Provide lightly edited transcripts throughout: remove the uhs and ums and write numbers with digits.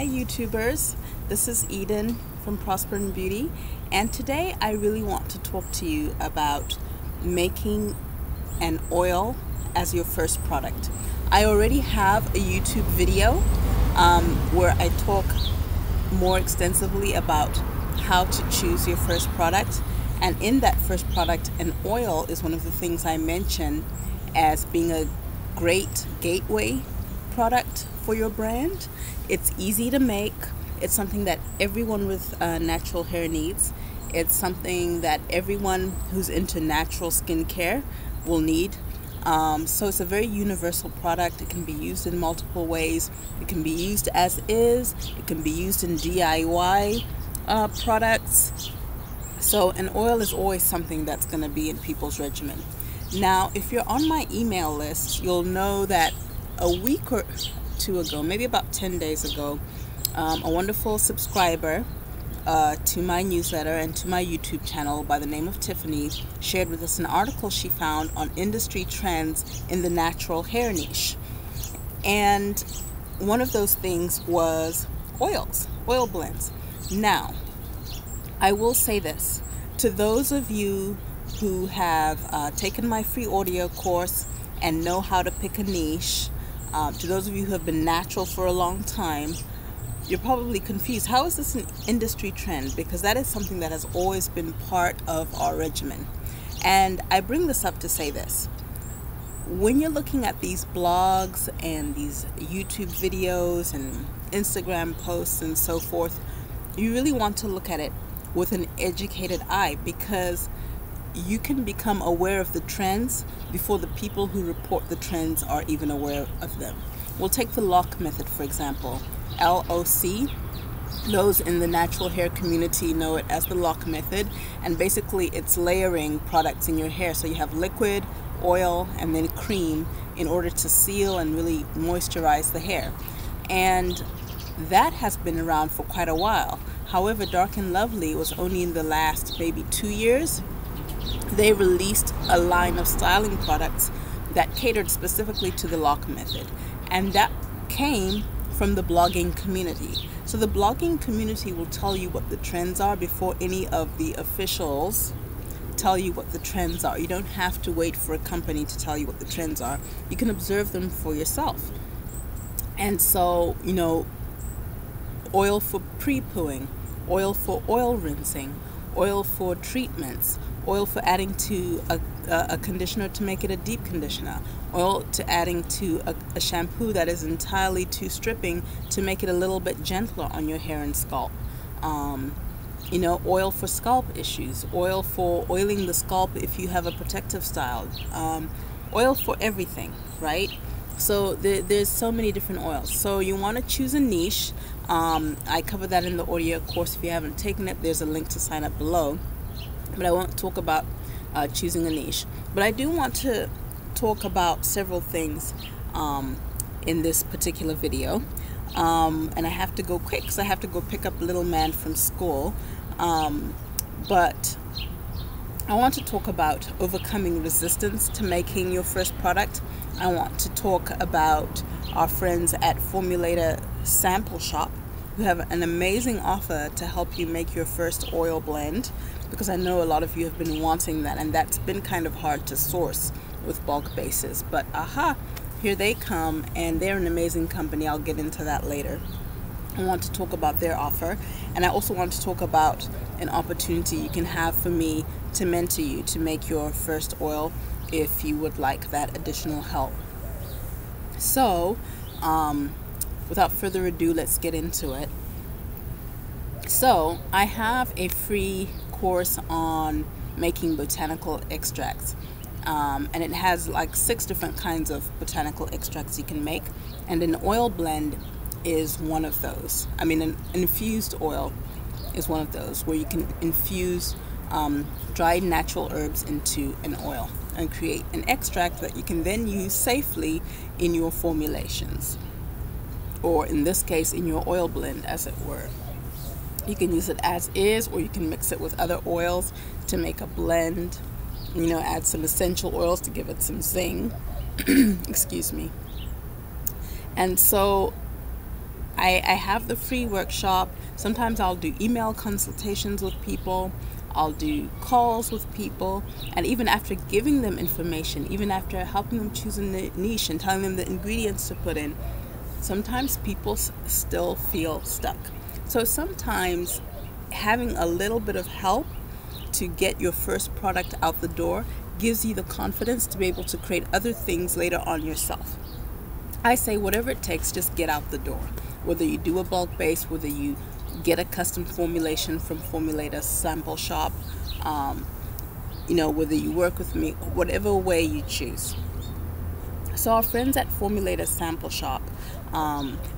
Hi YouTubers, this is Eden from Prosper and Beauty, and today I really want to talk to you about making an oil as your first product. I already have a YouTube video where I talk more extensively about how to choose your first product, and in that first product, an oil is one of the things I mention as being a great gateway product for your brand. It's easy to make. It's something that everyone with natural hair needs. It's something that everyone who's into natural skincare will need. So it's a very universal product. It can be used in multiple ways. It can be used as is. It can be used in DIY products. So an oil is always something that's going to be in people's regimen. Now, if you're on my email list, you'll know that a week or two ago, maybe about 10 days ago, a wonderful subscriber to my newsletter and to my YouTube channel by the name of Tiffany shared with us an article she found on industry trends in the natural hair niche. And one of those things was oils, oil blends. Now, I will say this, to those of you who have taken my free audio course and know how to pick a niche, to those of you who have been natural for a long time, you're probably confused. How is this an industry trend? Because that is something that has always been part of our regimen. And I bring this up to say this. When you're looking at these blogs and these YouTube videos and Instagram posts and so forth, you really want to look at it with an educated eye, because you can become aware of the trends before the people who report the trends are even aware of them. We'll take the lock method, for example. LOC. Those in the natural hair community know it as the lock method, and basically it's layering products in your hair. So you have liquid, oil, and then cream in order to seal and really moisturize the hair. And that has been around for quite a while. However, Dark and Lovely was only in the last maybe 2 years. They released a line of styling products that catered specifically to the lock method, and that came from the blogging community. So the blogging community will tell you what the trends are before any of the officials tell you what the trends are. You don't have to wait for a company to tell you what the trends are. You can observe them for yourself. And so, you know, oil for pre-pooing, oil for oil rinsing, oil for treatments, oil for adding to a conditioner to make it a deep conditioner, oil to adding to a shampoo that is entirely too stripping to make it a little bit gentler on your hair and scalp. You know, oil for scalp issues, oil for oiling the scalp if you have a protective style, oil for everything, right? So there's so many different oils. So you want to choose a niche. I cover that in the audio course. If you haven't taken it, there's a link to sign up below. But I won't talk about choosing a niche. But I do want to talk about several things in this particular video. And I have to go quick because I have to go pick up little man from school. But I want to talk about overcoming resistance to making your first product. I want to talk about our friends at Formulator Sample Shop, who have an amazing offer to help you make your first oil blend, because I know a lot of you have been wanting that, and that's been kind of hard to source with bulk bases. But aha, here they come, and they're an amazing company. I'll get into that later. I want to talk about their offer, and I also want to talk about an opportunity you can have for me to mentor you to make your first oil if you would like that additional help. So without further ado, let's get into it. So I have a free course on making botanical extracts, and it has like 6 different kinds of botanical extracts you can make, and an oil blend is one of those. I mean, an infused oil is one of those, where you can infuse dried natural herbs into an oil and create an extract that you can then use safely in your formulations, or in this case in your oil blend, as it were. You can use it as is, or you can mix it with other oils to make a blend, you know, add some essential oils to give it some zing. Excuse me. And so I have the free workshop. Sometimes I'll do email consultations with people. I'll do calls with people. And even after giving them information, even after helping them choose a niche and telling them the ingredients to put in, sometimes people still feel stuck. So sometimes having a little bit of help to get your first product out the door gives you the confidence to be able to create other things later on yourself. I say whatever it takes, just get out the door. Whether you do a bulk base, whether you get a custom formulation from Formulator sample shop, whether you work with me, whatever way you choose. So our friends at Formulator Sample Shop,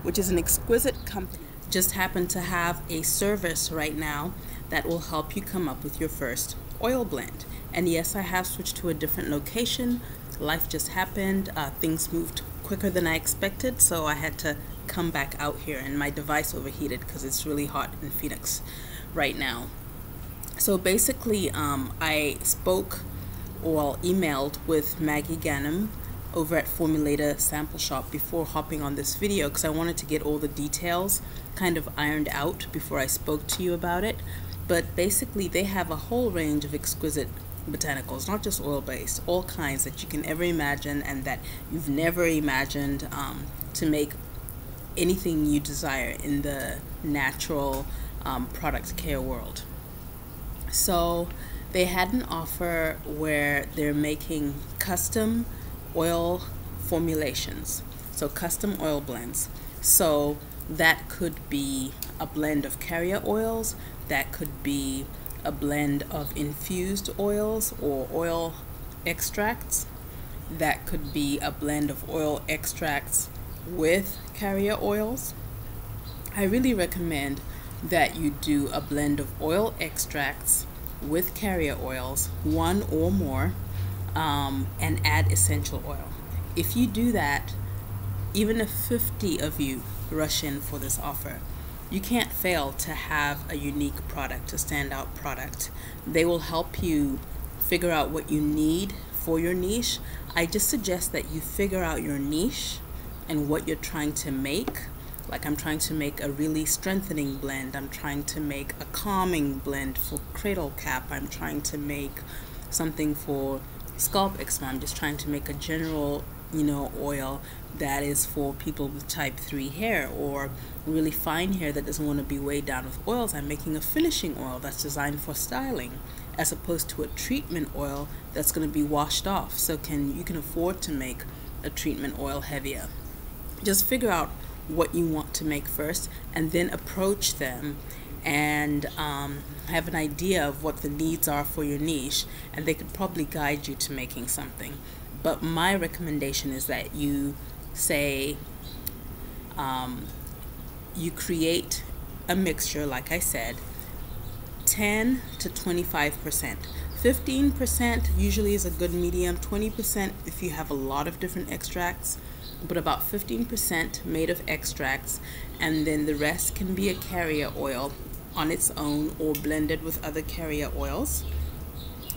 which is an exquisite company, just happen to have a service right now that will help you come up with your first oil blend. And yes, I have switched to a different location. Life just happened. Things moved quicker than I expected, so I had to come back out here, and my device overheated because it's really hot in Phoenix right now. So basically, I spoke or emailed with Maggie Ganem over at Formulator Sample Shop before hopping on this video, because I wanted to get all the details kind of ironed out before I spoke to you about it. But basically, they have a whole range of exquisite botanicals, not just oil-based, all kinds that you can ever imagine and that you've never imagined, to make anything you desire in the natural product care world. So they had an offer where they're making custom oil formulations, so custom oil blends. So that could be a blend of carrier oils, that could be a blend of infused oils or oil extracts, that could be a blend of oil extracts with carrier oils. I really recommend that you do a blend of oil extracts with carrier oils, one or more, and add essential oil. If you do that, even if 50 of you rush in for this offer, you can't fail to have a unique product, a standout product. They will help you figure out what you need for your niche. I just suggest that you figure out your niche and what you're trying to make. Like, I'm trying to make a really strengthening blend. I'm trying to make a calming blend for cradle cap. I'm trying to make something for scalp eczema. I'm just trying to make a general, oil that is for people with type 3 hair or really fine hair that doesn't want to be weighed down with oils. I'm making a finishing oil that's designed for styling, as opposed to a treatment oil that's going to be washed off. So you can afford to make a treatment oil heavier. Just figure out what you want to make first, and then approach them and have an idea of what the needs are for your niche, and they could probably guide you to making something. But my recommendation is that you say, you create a mixture, like I said, 10 to 25%. 15% usually is a good medium, 20% if you have a lot of different extracts, but about 15% made of extracts, and then the rest can be a carrier oil on its own or blended with other carrier oils,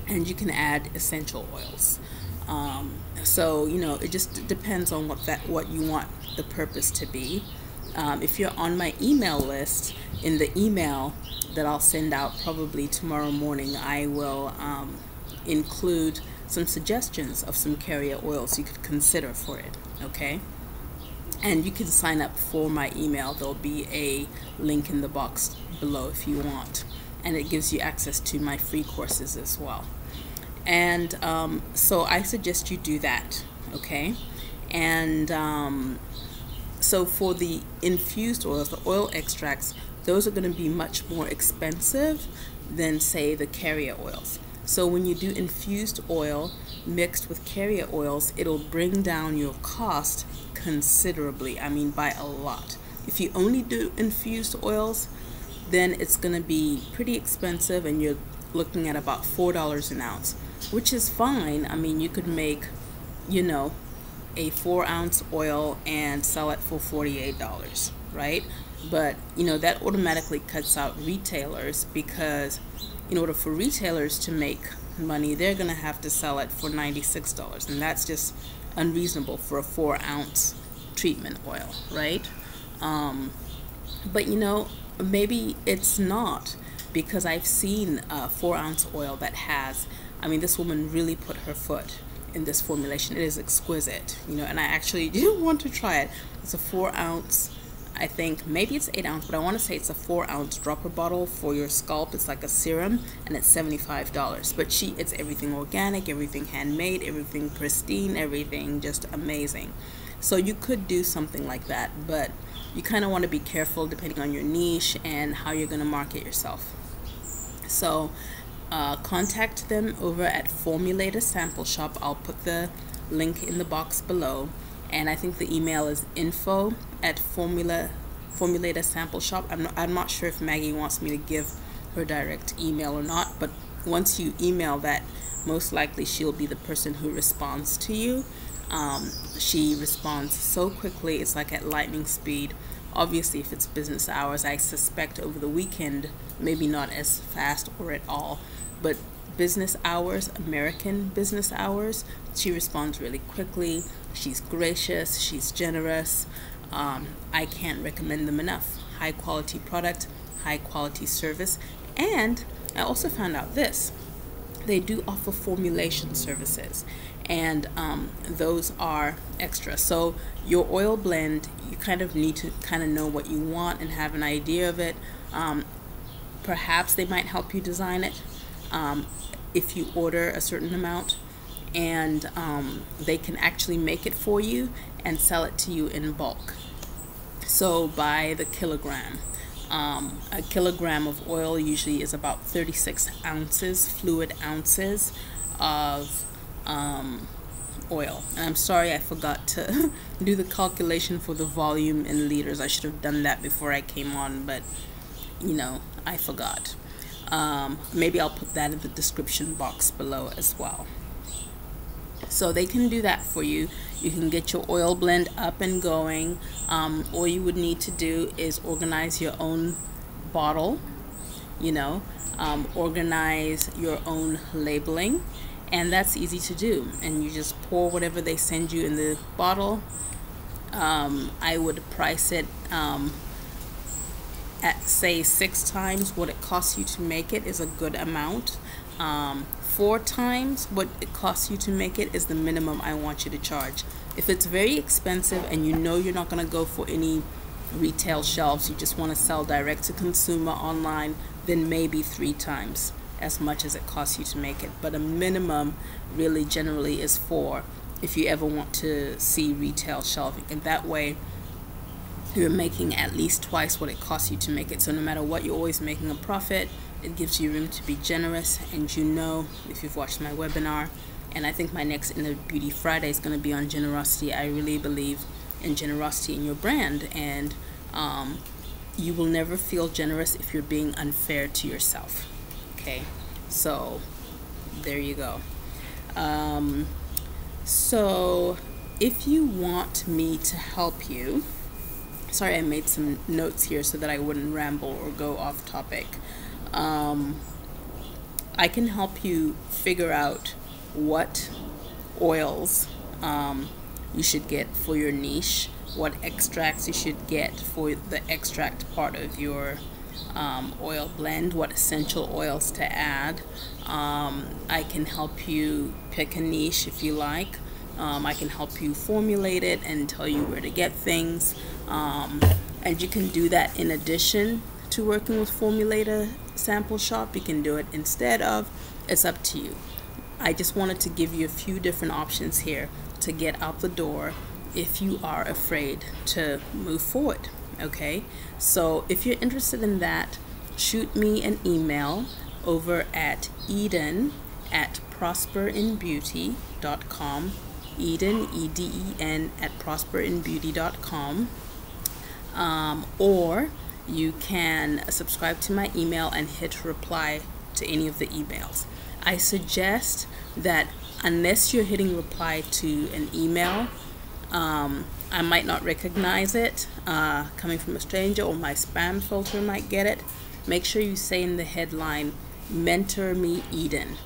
and you can add essential oils. So it just depends on what you want the purpose to be. If you're on my email list, in the email that I'll send out probably tomorrow morning, I will include some suggestions of some carrier oils you could consider for it, okay? And you can sign up for my email. There'll be a link in the box below if you want, and it gives you access to my free courses as well. And so I suggest you do that, okay? And so for the infused oils, the oil extracts, those are going to be much more expensive than, say, the carrier oils. So when you do infused oil mixed with carrier oils, it'll bring down your cost considerably. I mean, by a lot. If you only do infused oils, then it's going to be pretty expensive, and you're looking at about $4 an ounce, which is fine. I mean, you could make, a 4-ounce oil and sell it for $48, right? But, that automatically cuts out retailers, because in order for retailers to make money, they're going to have to sell it for $96, and that's just unreasonable for a 4-ounce treatment oil, right? But you know, maybe it's not, because I've seen 4-ounce oil that has, I mean, this woman really put her foot in this formulation. It is exquisite, you know, and I actually do want to try it. It's a 4-ounce, I think maybe it's 8-ounce, but I want to say it's a 4-ounce dropper bottle for your scalp. It's like a serum, and it's $75. But it's everything organic, everything handmade, everything pristine, everything just amazing. So you could do something like that, but you kind of want to be careful depending on your niche and how you're going to market yourself. So contact them over at Formulator Sample Shop. I'll put the link in the box below, and I think the email is info@Formulator Sample Shop. I'm not sure if Maggie wants me to give her direct email or not, but once you email that, most likely she'll be the person who responds to you. She responds so quickly, it's like at lightning speed. Obviously, if it's business hours, I suspect over the weekend, maybe not as fast or at all, but business hours, American business hours, she responds really quickly. She's gracious, she's generous. I can't recommend them enough. High quality product, high quality service. And I also found out this: they do offer formulation services, and those are extra. So your oil blend, you kind of need to know what you want and have an idea of it. Perhaps they might help you design it if you order a certain amount, and they can actually make it for you and sell it to you in bulk. So by the kilogram. A kilogram of oil usually is about 36 ounces, fluid ounces of oil. And I'm sorry I forgot to do the calculation for the volume in liters. I should have done that before I came on, but you know, I forgot. Maybe I'll put that in the description box below as well. So they can do that for you. You can get your oil blend up and going. All you would need to do is organize your own bottle, you know, organize your own labeling, and that's easy to do. And you just pour whatever they send you in the bottle. I would price it at, say, 6 times what it costs you to make it is a good amount. 4 times what it costs you to make it is the minimum I want you to charge. If it's very expensive and you know you're not going to go for any retail shelves, you just want to sell direct to consumer online, then maybe 3 times as much as it costs you to make it. But a minimum really generally is 4 if you ever want to see retail shelving, and that way you're making at least twice what it costs you to make it. So no matter what, you're always making a profit. It gives you room to be generous, and you know, if you've watched my webinar, and I think my next Inner Beauty Friday is going to be on generosity. I really believe in generosity in your brand, and you will never feel generous if you're being unfair to yourself. Okay, so there you go. So if you want me to help you, sorry, I made some notes here so that I wouldn't ramble or go off topic. I can help you figure out what oils you should get for your niche, what extracts you should get for the extract part of your oil blend, what essential oils to add. I can help you pick a niche if you like. I can help you formulate it and tell you where to get things. And you can do that in addition to working with Formulator Sample Shop. You can do it instead of. It's up to you. I just wanted to give you a few different options here to get out the door if you are afraid to move forward. Okay, so if you're interested in that, shoot me an email over at eden@prosperinbeauty.com. Eden, EDEN, at prosperinbeauty.com. Or you can subscribe to my email and hit reply to any of the emails. I suggest that unless you're hitting reply to an email, I might not recognize it coming from a stranger, or my spam filter might get it. Make sure you say in the headline, "Mentor me, Eden."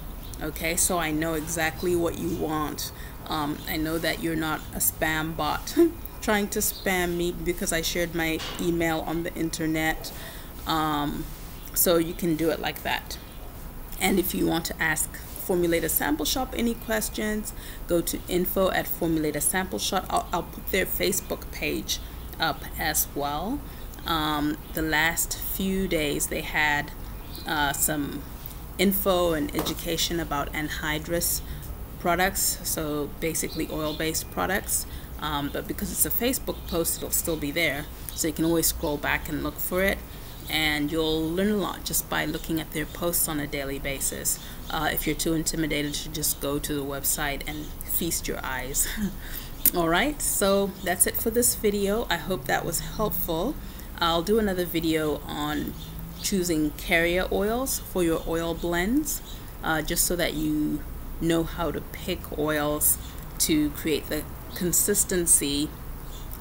Okay, so I know exactly what you want. I know that you're not a spam bot trying to spam me because I shared my email on the internet. So you can do it like that. And if you want to ask Formulator Sample Shop any questions, go to info@Formulator Sample Shop. I'll put their Facebook page up as well. The last few days they had some info and education about anhydrous products, so basically oil-based products. But because it's a Facebook post, it'll still be there, so you can always scroll back and look for it, and you'll learn a lot just by looking at their posts on a daily basis. If you're too intimidated to just go to the website and feast your eyes. Alright, so that's it for this video. I hope that was helpful. I'll do another video on choosing carrier oils for your oil blends, just so that you know how to pick oils to create the consistency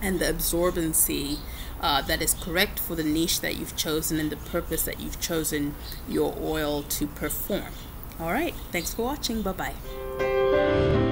and the absorbency that is correct for the niche that you've chosen and the purpose that you've chosen your oil to perform. Alright, thanks for watching. Bye-bye.